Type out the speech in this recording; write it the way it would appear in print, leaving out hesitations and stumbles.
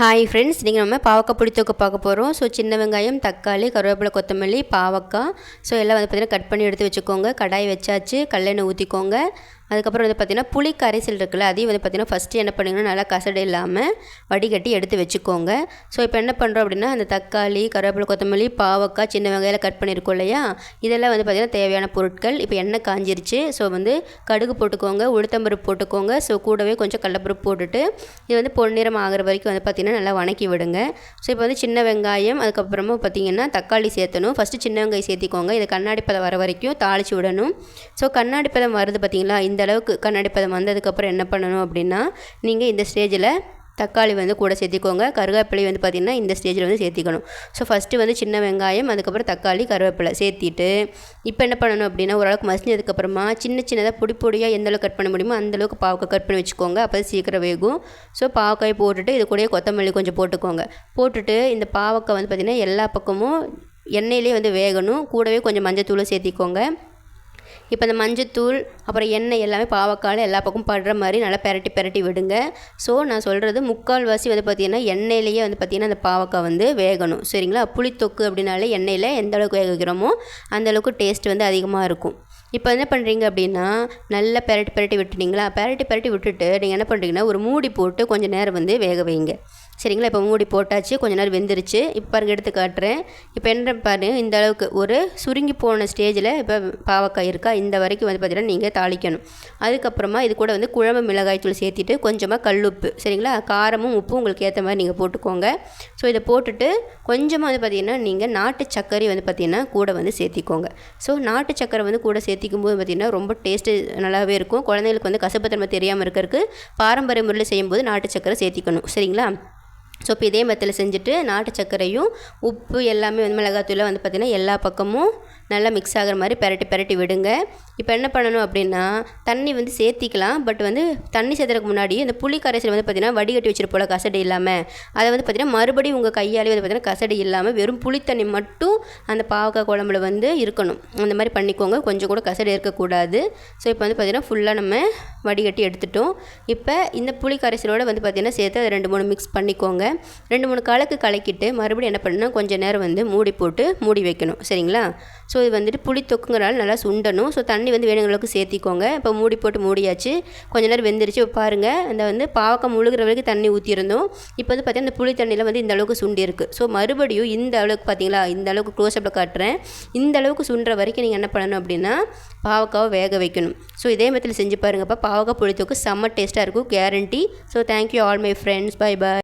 Hi friends, நீங்கள் நம்ம பாவக்காய் புளித்தொக்கு பார்க்க போகிறோம். ஸோ சின்ன வெங்காயம், தக்காளி, கருவேப்பிலை, கொத்தமல்லி, பாவக்காய் எல்லாம் பார்த்திங்கன்னா கட் பண்ணி எடுத்து வச்சுக்கோங்க. கடாய் வச்சாச்சு, கல்லெண்ணெய் ஊற்றிக்கோங்க. அதுக்கப்புறம் பார்த்திங்கன்னா புளி கரைசல் இருக்குல்ல, அதையும் பார்த்திங்கன்னா ஃபஸ்ட்டு என்ன பண்ணிங்கன்னா நல்லா கசடு இல்லாமல் வடிகட்டி எடுத்து வச்சுக்கோங்க. ஸோ இப்போ என்ன பண்ணுறோம் அப்படின்னா, அந்த தக்காளி, கருவேப்பிலை, கொத்தமல்லி, பாவக்காய், சின்ன வெங்காயம் கட் பண்ணியிருக்கோம் இல்லையா, இதெல்லாம் பார்த்திங்கன்னா தேவையான பொருட்கள். இப்போ எண்ணெய் காஞ்சிருச்சு. ஸோ கடுகு போட்டுக்கோங்க, உளுத்தம்பருப்பு போட்டுக்கோங்க. ஸோ கூடவே கொஞ்சம் கடலைப்பருப்பு போட்டுட்டு இது பொன்னிறம் ஆகிற வரைக்கும் பார்த்திங்கன்னா நல்லா வணக்கி விடுங்க. ஸோ இப்போ சின்ன வெங்காயம், அதுக்கப்புறமா பார்த்திங்கன்னா தக்காளி சேர்த்தணும். ஃபஸ்ட்டு சின்ன வெங்காயம் சேர்த்திக்கோங்க. இதை கண்ணாடி பதம் வர வரைக்கும் தாளித்து விடணும். ஸோ கண்ணாடி பதம் வருது பார்த்திங்களா, இந்த அளவுக்கு கண்ணாடி பதம் வந்ததுக்கப்புறம் என்ன பண்ணணும் அப்படின்னா, நீங்கள் இந்த ஸ்டேஜில் தக்காளி கூட சேர்த்திக்கோங்க. கருவேப்பிலை பார்த்திங்கன்னா இந்த ஸ்டேஜில் சேர்த்திக்கணும். ஸோ ஃபஸ்ட்டு சின்ன வெங்காயம், அதுக்கப்புறம் தக்காளி, கருவேப்பிலை சேர்த்திட்டு இப்போ என்ன பண்ணணும் அப்படின்னா, ஓரளவுக்கு மசிஞ்சதுக்கப்புறமா சின்னதாக பொடியாக எந்தளவுக்கு கட் பண்ண முடியுமோ அந்தளவுக்கு பாவக்காய் கட் பண்ணி வச்சுக்கோங்க. அப்போ சீக்கிரம் வேகும். ஸோ பாவக்காய் போட்டுட்டு இது கூடயே கொத்தமல்லி கொஞ்சம் போட்டுக்கோங்க. போட்டுட்டு இந்த பாவக்காய் பார்த்திங்கன்னா எல்லா பக்கமும் எண்ணெயிலே வேகணும். கூடவே கொஞ்சம் மஞ்சத்தூளை சேர்த்திக்கோங்க. இப்போ இந்த மஞ்சத்தூள் அப்புறம் எண்ணெய் எல்லாமே பாவக்காயில் எல்லா பக்கம் படுற மாதிரி நல்லா பெரட்டி விடுங்க. ஸோ நான் சொல்கிறது முக்கால்வாசி பார்த்திங்கன்னா எண்ணெயிலேயே பார்த்திங்கன்னா அந்த பாவக்காய் வேகணும். சரிங்களா? புளித்தொக்கு அப்படின்னாலே எண்ணெயில் எந்த அளவுக்கு வேக வைக்கிறோமோ அந்தளவுக்கு டேஸ்ட் அதிகமாக இருக்கும். இப்போ என்ன பண்ணுறீங்க அப்படின்னா, நல்லா பெரட்டி விட்டுட்டிங்களா? பெரட்டி விட்டுட்டு நீங்கள் என்ன பண்ணுறீங்கன்னா, ஒரு மூடி போட்டு கொஞ்சம் நேரம் வேக வைங்க. சரிங்களா? இப்போ மூடி போட்டாச்சு, கொஞ்சம் நேரம் வெந்துருச்சு. இப்போ பாருங்கள், எடுத்து காட்டுறேன். இப்போ என்ன பாருங்கள், இந்த அளவுக்கு ஒரு சுருங்கி போன ஸ்டேஜில் இப்போ பாவக்காய் இருக்கா, இந்த வரைக்கும் பார்த்திங்கன்னா நீங்கள் தாளிக்கணும். அதுக்கப்புறமா இது கூட குழம்பு மிளகாய் தூள் சேர்த்திட்டு கொஞ்சமாக கல்லுப்பு, சரிங்களா? காரமும் உப்பும் உங்களுக்கு ஏற்ற மாதிரி நீங்கள் போட்டுக்கோங்க. ஸோ இதை போட்டுட்டு கொஞ்சமாக பார்த்திங்கன்னா நீங்கள் நாட்டு சர்க்கரை பார்த்திங்கன்னா கூட சேர்த்திக்கோங்க. ஸோ நாட்டு சர்க்கரை கூட சேர்த்திக்கும் போது பார்த்திங்கன்னா ரொம்ப டேஸ்ட்டு நல்லாவே இருக்கும். குழந்தைங்களுக்கு கசப்புத்தன்மை தெரியாமல் இருக்கிறதுக்கு பாரம்பரிய முறையில் செய்யும்போது நாட்டு சர்க்கரை சேர்த்திக்கணும். சரிங்களா? ஸோ இப்போ இதே மெத்தடில் செஞ்சுட்டு நாட்டு சர்க்கரையும் உப்பு எல்லாமே மிளகாத்தூளை பார்த்திங்கன்னா எல்லா பக்கமும் நல்லா மிக்ஸ் ஆகிற மாதிரி பெரட்டி விடுங்க. இப்போ என்ன பண்ணணும் அப்படின்னா, தண்ணி சேர்த்திக்கலாம். பட் தண்ணி சேர்த்துறதுக்கு முன்னாடி இந்த புளி கரைசல் பார்த்திங்கன்னா வடிகட்டி வச்சுருப்போல கசடு இல்லாமல், அதை பார்த்திங்கன்னா மறுபடியும் உங்கள் கையாலே பார்த்திங்கன்னா கசடு இல்லாமல் வெறும் புளித்தண்ணி மட்டும் அந்த பாவக்காய் குழம்புல இருக்கணும். அந்த மாதிரி பண்ணிக்கோங்க. கொஞ்சம் கூட கசடு இருக்கக்கூடாது. ஸோ இப்போ பார்த்திங்கன்னா ஃபுல்லாக நம்ம வடிகட்டி எடுத்துட்டோம். இப்போ இந்த புளி கரைசலோடு பார்த்திங்கன்னா சேர்த்து அதை 2-3 மிக்ஸ் பண்ணிக்கோங்க. 2-3 கலக்கிட்டு மறுபடியும் என்ன பண்ணணும்னா கொஞ்சம் நேரம் மூடி போட்டு மூடி வைக்கணும். சரிங்களா? ஸோ இது புளி தொக்குங்கிறனால நல்லா சுண்டணும். ஸோ தண்ணி வேணுங்கிற அளவுக்கு சேர்த்திக்கோங்க. இப்போ மூடி போட்டு மூடியாச்சு. கொஞ்சம் நேரம் வெந்துருச்சு. பாருங்கள், அந்த பாவக்காய் முழுகிற வரைக்கும் தண்ணி ஊற்றிருந்தோம். இப்போ பார்த்திங்கன்னா இந்த புளி தண்ணியில் இந்த அளவுக்கு சுண்டி இருக்குது. ஸோ மறுபடியும் இந்த அளவுக்கு பார்த்திங்களா, இந்த அளவுக்கு க்ளோஸ்அப்பில் காட்டுறேன். இந்த அளவுக்கு சுண்டுற வரைக்கும் நீங்கள் என்ன பண்ணணும் அப்படின்னா பாவக்காவை வேக வைக்கணும். ஸோ இதே மெத்தடில் செஞ்சு பாருங்கப்பா. பாவக்காய் புளி தொக்கு செம்ம டேஸ்ட்டாக இருக்கும், guarantee. So thank you all my friends. By.